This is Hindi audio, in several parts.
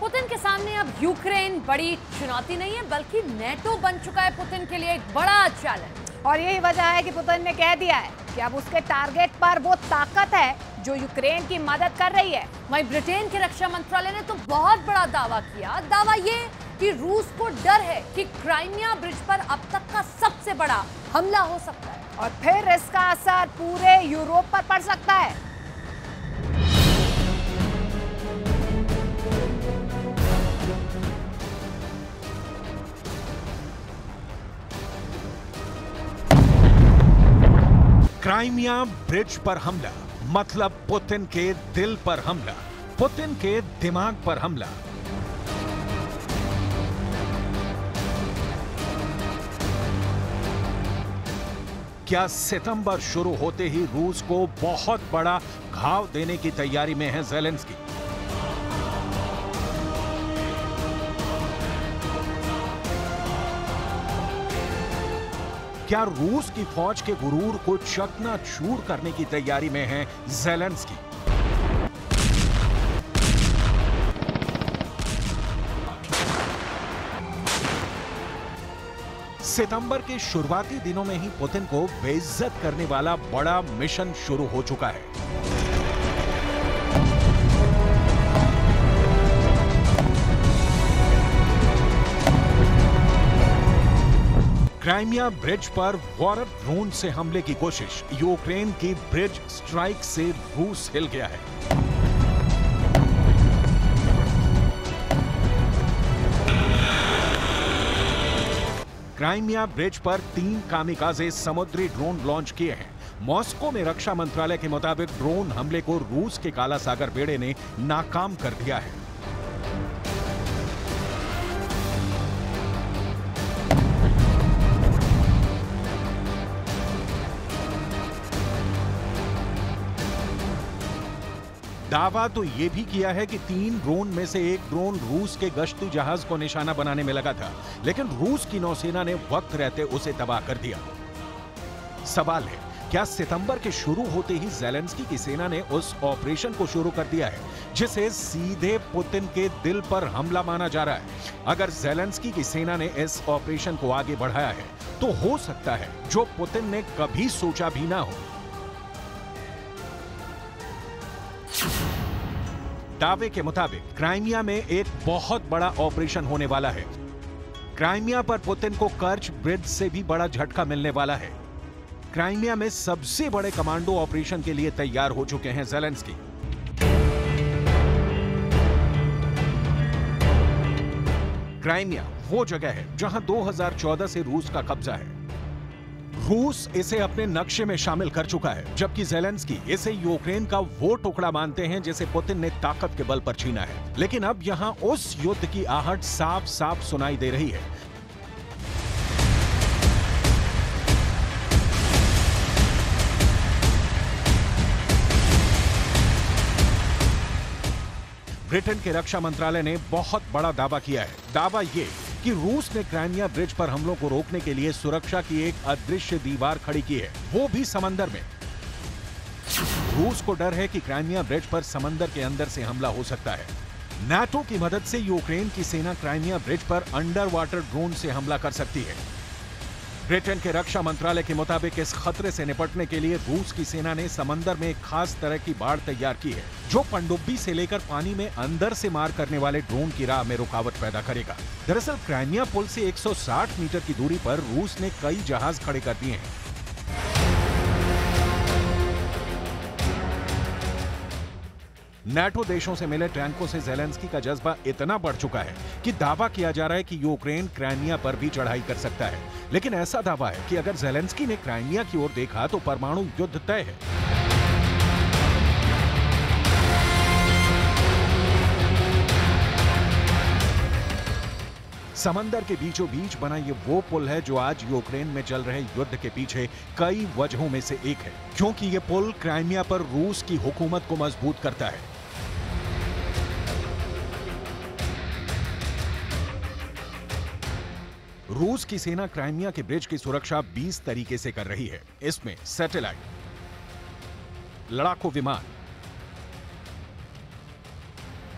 पुतिन के सामने अब यूक्रेन बड़ी चुनौती नहीं है, बल्कि नेटो बन चुका है पुतिन के लिए एक बड़ा चैलेंज। और यही वजह है कि पुतिन ने कह दिया है कि अब उसके टारगेट पर वो ताकत है जो यूक्रेन की मदद कर रही है। वहीं ब्रिटेन के रक्षा मंत्रालय ने तो बहुत बड़ा दावा किया। दावा ये कि रूस को डर है कि क्राइमिया ब्रिज पर अब तक का सबसे बड़ा हमला हो सकता है और फिर इसका असर पूरे यूरोप पर पड़ सकता है। क्राइमिया ब्रिज पर हमला मतलब पुतिन के दिल पर हमला, पुतिन के दिमाग पर हमला। क्या सितंबर शुरू होते ही रूस को बहुत बड़ा घाव देने की तैयारी में है ज़ेलेंस्की? क्या रूस की फौज के गुरूर को चकनाचूर करने की तैयारी में है ज़ेलेंस्की? सितंबर के शुरुआती दिनों में ही पुतिन को बेइज्जत करने वाला बड़ा मिशन शुरू हो चुका है। क्राइमिया ब्रिज पर वॉर ड्रोन से हमले की कोशिश। यूक्रेन की ब्रिज स्ट्राइक से रूस हिल गया है। क्राइमिया ब्रिज पर 3 कामिकाज़े समुद्री ड्रोन लॉन्च किए हैं। मॉस्को में रक्षा मंत्रालय के मुताबिक ड्रोन हमले को रूस के काला सागर बेड़े ने नाकाम कर दिया है। दावा तो यह भी किया है कि 3 ड्रोन में से एक ड्रोन रूस के गश्ती जहाज को निशाना बनाने में लगा था, लेकिन रूस की नौसेना ने वक्त रहते उसे तबाह कर दिया। सवाल है, क्या सितंबर के शुरू होते ही ज़ेलेंस्की की सेना ने उस ऑपरेशन को शुरू कर दिया है जिसे सीधे पुतिन के दिल पर हमला माना जा रहा है? अगर ज़ेलेंस्की की सेना ने इस ऑपरेशन को आगे बढ़ाया है तो हो सकता है जो पुतिन ने कभी सोचा भी ना हो। दावे के मुताबिक क्राइमिया में एक बहुत बड़ा ऑपरेशन होने वाला है। क्राइमिया पर पुतिन को कर्च ब्रिज से भी बड़ा झटका मिलने वाला है। क्राइमिया में सबसे बड़े कमांडो ऑपरेशन के लिए तैयार हो चुके हैं ज़ेलेंस्की। क्राइमिया वो जगह है जहां 2014 से रूस का कब्जा है। रूस इसे अपने नक्शे में शामिल कर चुका है, जबकि ज़ेलेंस्की इसे यूक्रेन का वो टुकड़ा मानते हैं जिसे पुतिन ने ताकत के बल पर छीना है। लेकिन अब यहां उस युद्ध की आहट साफ साफ सुनाई दे रही है। ब्रिटेन के रक्षा मंत्रालय ने बहुत बड़ा दावा किया है। दावा ये कि रूस ने क्राइमिया ब्रिज पर हमलों को रोकने के लिए सुरक्षा की एक अदृश्य दीवार खड़ी की है, वो भी समंदर में। रूस को डर है कि क्राइमिया ब्रिज पर समंदर के अंदर से हमला हो सकता है। नाटो की मदद से यूक्रेन की सेना क्राइमिया ब्रिज पर अंडर वाटर ड्रोन से हमला कर सकती है। ब्रिटेन के रक्षा मंत्रालय के मुताबिक इस खतरे से निपटने के लिए रूस की सेना ने समंदर में एक खास तरह की बाड़ तैयार की है, जो पनडुब्बी से लेकर पानी में अंदर से मार करने वाले ड्रोन की राह में रुकावट पैदा करेगा। दरअसल क्राइमिया पुल से 160 मीटर की दूरी पर रूस ने कई जहाज खड़े कर दिए हैं। नाटो देशों से मिले टैंकों से ज़ेलेंस्की का जज्बा इतना बढ़ चुका है कि दावा किया जा रहा है कि यूक्रेन क्राइमिया पर भी चढ़ाई कर सकता है। लेकिन ऐसा दावा है कि अगर ज़ेलेंस्की ने क्राइमिया की ओर देखा तो परमाणु युद्ध तय है। समंदर के बीचों बीच बना ये वो पुल है जो आज यूक्रेन में चल रहे युद्ध के पीछे कई वजहों में से एक है, क्योंकि ये पुल क्राइमिया पर रूस की हुकूमत को मजबूत करता है। रूस की सेना क्राइमिया के ब्रिज की सुरक्षा 20 तरीके से कर रही है। इसमें सैटेलाइट, लड़ाकू विमान,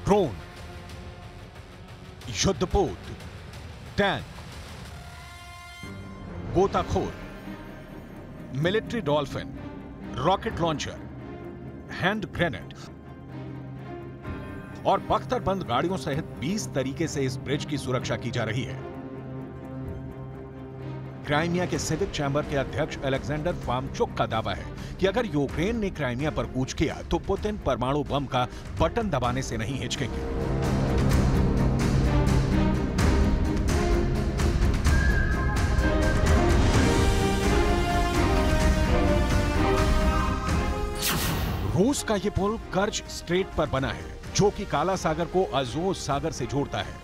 ड्रोन, युद्धपोत, टैंक, गोताखोर, military dolphin, rocket launcher, hand grenade और बख्तरबंद गाड़ियों सहित 20 तरीके से इस ब्रिज की सुरक्षा की जा रही है। क्राइमिया के सिविक चैम्बर के अध्यक्ष अलेक्जेंडर फार्मचुक का दावा है कि अगर यूक्रेन ने क्राइमिया पर कूच किया तो पुतिन परमाणु बम का बटन दबाने से नहीं हिचकेंगे। रूस का यह पुल कर्च स्ट्रेट पर बना है, जो कि काला सागर को अजोव सागर से जोड़ता है।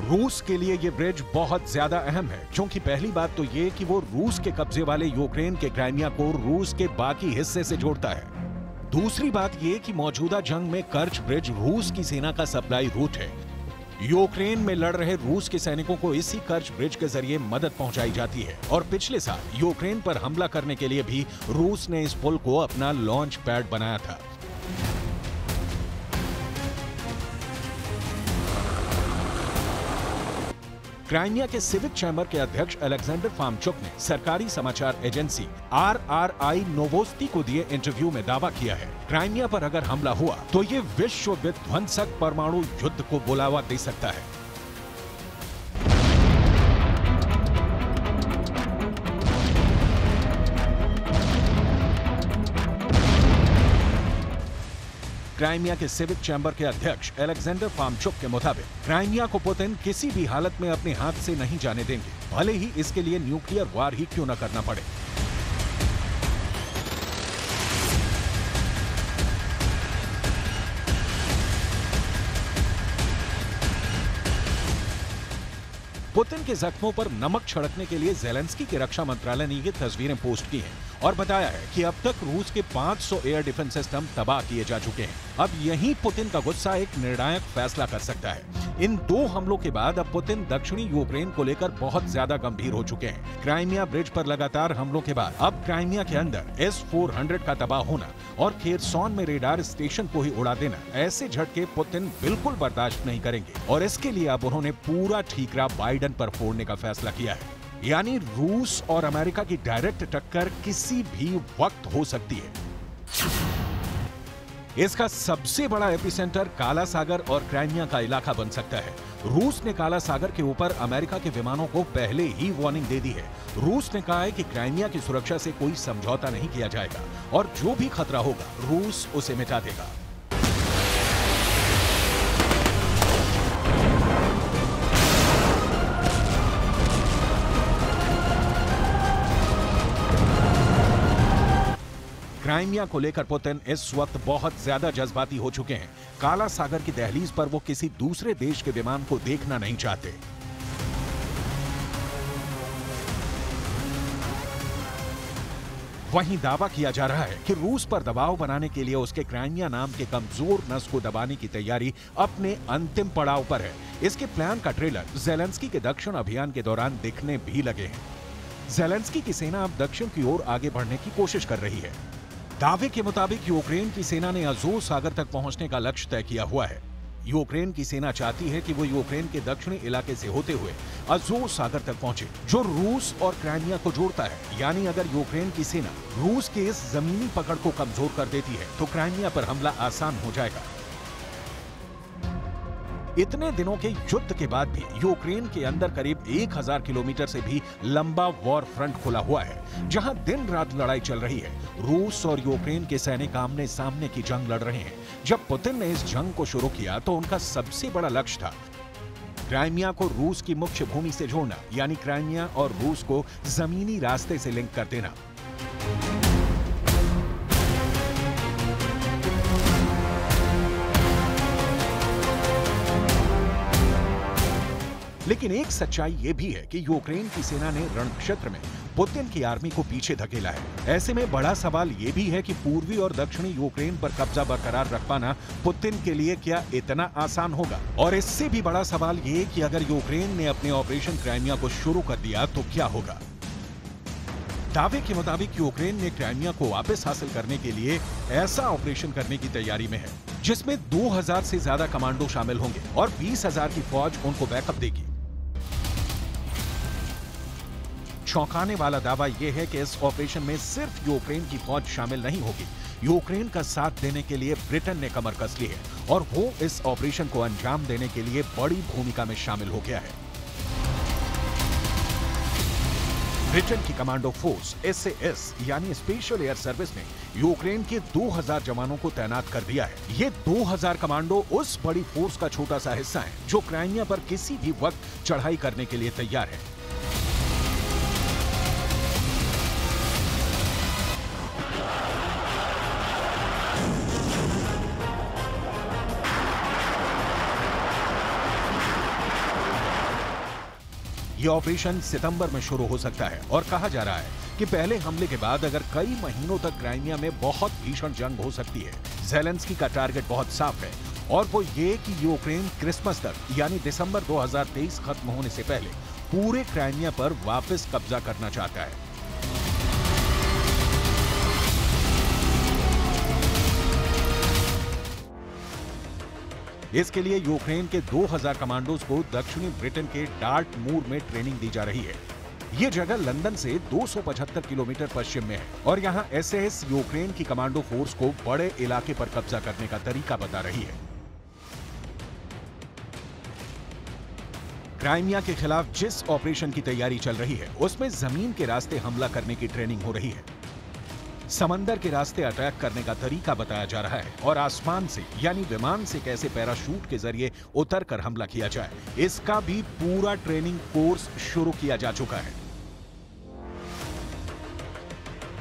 रूस के लिए यह ब्रिज बहुत ज्यादा अहम है, क्योंकि पहली बात तो यह कि वो रूस के कब्जे वाले यूक्रेन के क्राइमिया को रूस के बाकी हिस्से से जोड़ता है। दूसरी बात यह कि मौजूदा जंग में कर्च ब्रिज रूस की सेना का सप्लाई रूट है। यूक्रेन में लड़ रहे रूस के सैनिकों को इसी कर्च ब्रिज के जरिए मदद पहुंचाई जाती है और पिछले साल यूक्रेन पर हमला करने के लिए भी रूस ने इस पुल को अपना लॉन्च पैड बनाया था। क्राइमिया के सिविक चैम्बर के अध्यक्ष अलेक्जेंडर फार्मचुक ने सरकारी समाचार एजेंसी RRI नोवोस्ती को दिए इंटरव्यू में दावा किया है, क्राइमिया पर अगर हमला हुआ तो ये विश्व विध्वंसक परमाणु युद्ध को बुलावा दे सकता है। क्राइमिया के सिविक चैम्बर के अध्यक्ष अलेक्जेंडर फार्मचुक के मुताबिक क्राइमिया को पुतिन किसी भी हालत में अपने हाथ से नहीं जाने देंगे, भले ही इसके लिए न्यूक्लियर वार ही क्यों न करना पड़े। पुतिन के जख्मों पर नमक छिड़कने के लिए ज़ेलेंस्की के रक्षा मंत्रालय ने ये तस्वीरें पोस्ट की हैं और बताया है कि अब तक रूस के 500 एयर डिफेंस सिस्टम तबाह किए जा चुके हैं। अब यहीं पुतिन का गुस्सा एक निर्णायक फैसला कर सकता है। इन 2 हमलों के बाद अब पुतिन दक्षिणी यूक्रेन को लेकर बहुत ज्यादा गंभीर हो चुके हैं। क्राइमिया ब्रिज पर लगातार हमलों के बाद अब क्राइमिया के अंदर S-400 का तबाह होना और खेरसॉन में रेडार स्टेशन को ही उड़ा देना, ऐसे झटके पुतिन बिल्कुल बर्दाश्त नहीं करेंगे और इसके लिए अब उन्होंने पूरा ठीकरा बाइडेन पर फोड़ने का फैसला किया है। यानी रूस और अमेरिका की डायरेक्ट टक्कर किसी भी वक्त हो सकती है। इसका सबसे बड़ा एपिसेंटर काला सागर और क्राइमिया का इलाका बन सकता है। रूस ने काला सागर के ऊपर अमेरिका के विमानों को पहले ही वार्निंग दे दी है। रूस ने कहा है कि क्राइमिया की सुरक्षा से कोई समझौता नहीं किया जाएगा और जो भी खतरा होगा रूस उसे मिटा देगा। क्राइमिया को लेकर पुतिन इस वक्त बहुत ज्यादा जज्बाती हो चुके हैं। काला सागर की दहलीज पर वो किसी दूसरे देश के विमान को देखना नहीं चाहते। वहीं दावा किया जा रहा है कि रूस पर दबाव बनाने के लिए उसके क्राइमिया नाम के कमजोर नस को दबाने की तैयारी अपने अंतिम पड़ाव पर है। इसके प्लान का ट्रेलर ज़ेलेंस्की के दक्षिण अभियान के दौरान दिखने भी लगे हैं। ज़ेलेंस्की की सेना अब दक्षिण की ओर आगे बढ़ने की कोशिश कर रही है। दावे के मुताबिक यूक्रेन की सेना ने अजोव सागर तक पहुंचने का लक्ष्य तय किया हुआ है। यूक्रेन की सेना चाहती है कि वो यूक्रेन के दक्षिणी इलाके से होते हुए अजोव सागर तक पहुंचे, जो रूस और क्राइमिया को जोड़ता है। यानी अगर यूक्रेन की सेना रूस के इस जमीनी पकड़ को कमजोर कर देती है तो क्राइमिया पर हमला आसान हो जाएगा। इतने दिनों के युद्ध के बाद भी यूक्रेन के अंदर करीब 1000 किलोमीटर से भी लंबा वॉर फ्रंट खुला हुआ है, जहां दिन रात लड़ाई चल रही है। रूस और यूक्रेन के सैनिक आमने सामने की जंग लड़ रहे हैं। जब पुतिन ने इस जंग को शुरू किया तो उनका सबसे बड़ा लक्ष्य था क्राइमिया को रूस की मुख्य भूमि से जोड़ना, यानी क्राइमिया और रूस को जमीनी रास्ते से लिंक कर देना। लेकिन एक सच्चाई यह भी है कि यूक्रेन की सेना ने रणक्षेत्र में पुतिन की आर्मी को पीछे धकेला है। ऐसे में बड़ा सवाल यह भी है कि पूर्वी और दक्षिणी यूक्रेन पर कब्जा बरकरार रख पाना पुतिन के लिए क्या इतना आसान होगा? और इससे भी बड़ा सवाल ये कि अगर यूक्रेन ने अपने ऑपरेशन क्राइमिया को शुरू कर दिया तो क्या होगा? दावे के मुताबिक यूक्रेन ने क्राइमिया को वापस हासिल करने के लिए ऐसा ऑपरेशन करने की तैयारी में है जिसमें 2000 से ज्यादा कमांडो शामिल होंगे और 20,000 की फौज उनको बैकअप देगी। चौंकाने वाला दावा यह है कि इस ऑपरेशन में सिर्फ यूक्रेन की फौज शामिल नहीं होगी। यूक्रेन का साथ देने के लिए ब्रिटेन ने कमर कस ली है और वो इस ऑपरेशन को अंजाम देने के लिए बड़ी भूमिका में शामिल हो गया है। ब्रिटेन की कमांडो फोर्स SAS यानी स्पेशल एयर सर्विस ने यूक्रेन के 2000 जवानों को तैनात कर दिया है। ये 2000 कमांडो उस बड़ी फोर्स का छोटा सा हिस्सा है जो क्राइमिया पर किसी भी वक्त चढ़ाई करने के लिए तैयार है। ये ऑपरेशन सितंबर में शुरू हो सकता है और कहा जा रहा है कि पहले हमले के बाद अगर कई महीनों तक क्राइमिया में बहुत भीषण जंग हो सकती है। ज़ेलेंस्की का टारगेट बहुत साफ है और वो ये कि यूक्रेन क्रिसमस तक यानी दिसंबर 2023 खत्म होने से पहले पूरे क्राइमिया पर वापस कब्जा करना चाहता है। इसके लिए यूक्रेन के 2000 कमांडोज को दक्षिणी ब्रिटेन के डार्टमूर में ट्रेनिंग दी जा रही है। ये जगह लंदन से 275 किलोमीटर पश्चिम में है और यहाँ SAS यूक्रेन की कमांडो फोर्स को बड़े इलाके पर कब्जा करने का तरीका बता रही है। क्राइमिया के खिलाफ जिस ऑपरेशन की तैयारी चल रही है उसमें जमीन के रास्ते हमला करने की ट्रेनिंग हो रही है। समंदर के रास्ते अटैक करने का तरीका बताया जा रहा है और आसमान से यानी विमान से कैसे पैराशूट के जरिए उतरकर हमला किया जाए, इसका भी पूरा ट्रेनिंग कोर्स शुरू किया जा चुका है।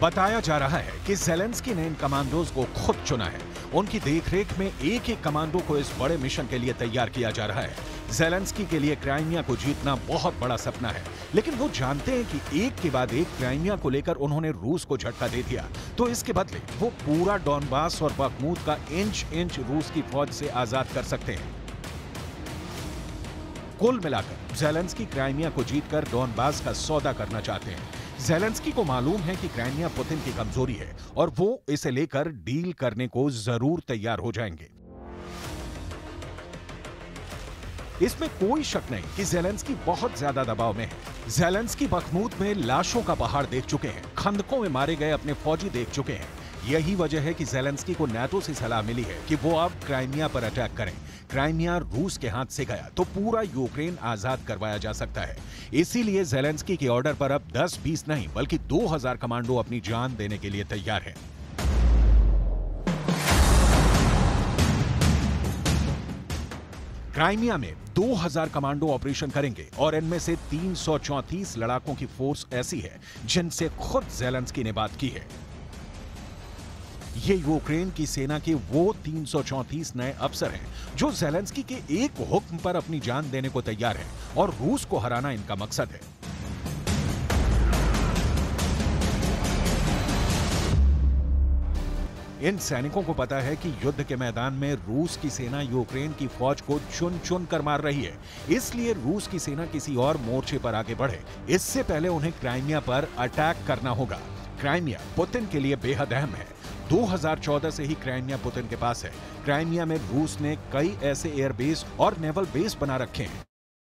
बताया जा रहा है कि ज़ेलेंस्की ने इन कमांडोज को खुद चुना है। उनकी देखरेख में एक एक कमांडो को इस बड़े मिशन के लिए तैयार किया जा रहा है। ज़ेलेंस्की के लिए क्राइमिया को जीतना बहुत बड़ा सपना है, लेकिन वो जानते हैं कि एक के बाद एक क्राइमिया को लेकर उन्होंने रूस को झटका दे दिया तो इसके बदले वो पूरा डॉनबास और बखमूत का इंच इंच रूस की फौज से आजाद कर सकते हैं। कुल मिलाकर ज़ेलेंस्की क्राइमिया को जीतकर डॉनबास का सौदा करना चाहते हैं। ज़ेलेंस्की को मालूम है कि क्राइमिया पुतिन की कमजोरी है और वो इसे लेकर डील करने को जरूर तैयार हो जाएंगे। इसमें कोई शक नहीं कि ज़ेलेंस्की बहुत ज्यादा दबाव में है। ज़ेलेंस्की बखमूत में लाशों का पहाड़ देख चुके हैं, खंदकों में मारे गए अपने फौजी देख चुके हैं। यही वजह है कि ज़ेलेंस्की को नाटो से सलाह मिली है कि वो अब क्राइमिया पर अटैक करें। क्राइमिया रूस के हाथ से गया तो पूरा यूक्रेन आजाद करवाया जा सकता है। इसीलिए ज़ेलेंस्की के ऑर्डर पर अब 10-20 नहीं बल्कि 2000 कमांडो अपनी जान देने के लिए तैयार हैं। क्राइमिया में 2000 कमांडो ऑपरेशन करेंगे और इनमें से 334 लड़ाकों की फोर्स ऐसी है जिनसे खुद ज़ेलेंस्की ने बात की है। ये यूक्रेन की सेना के वो 334 नए अफसर हैं जो ज़ेलेंस्की के एक हुक्म पर अपनी जान देने को तैयार हैं और रूस को हराना इनका मकसद है। इन सैनिकों को पता है कि युद्ध के मैदान में रूस की सेना यूक्रेन की फौज को चुन चुन कर मार रही है, इसलिए रूस की सेना किसी और मोर्चे पर आगे बढ़े इससे पहले उन्हें क्राइमिया पर अटैक करना होगा। क्राइमिया पुतिन के लिए बेहद अहम है। 2014 से ही क्राइमिया पुतिन के पास है। क्राइमिया में रूस ने कई ऐसे एयरबेस और नेवल बेस बना रखे हैं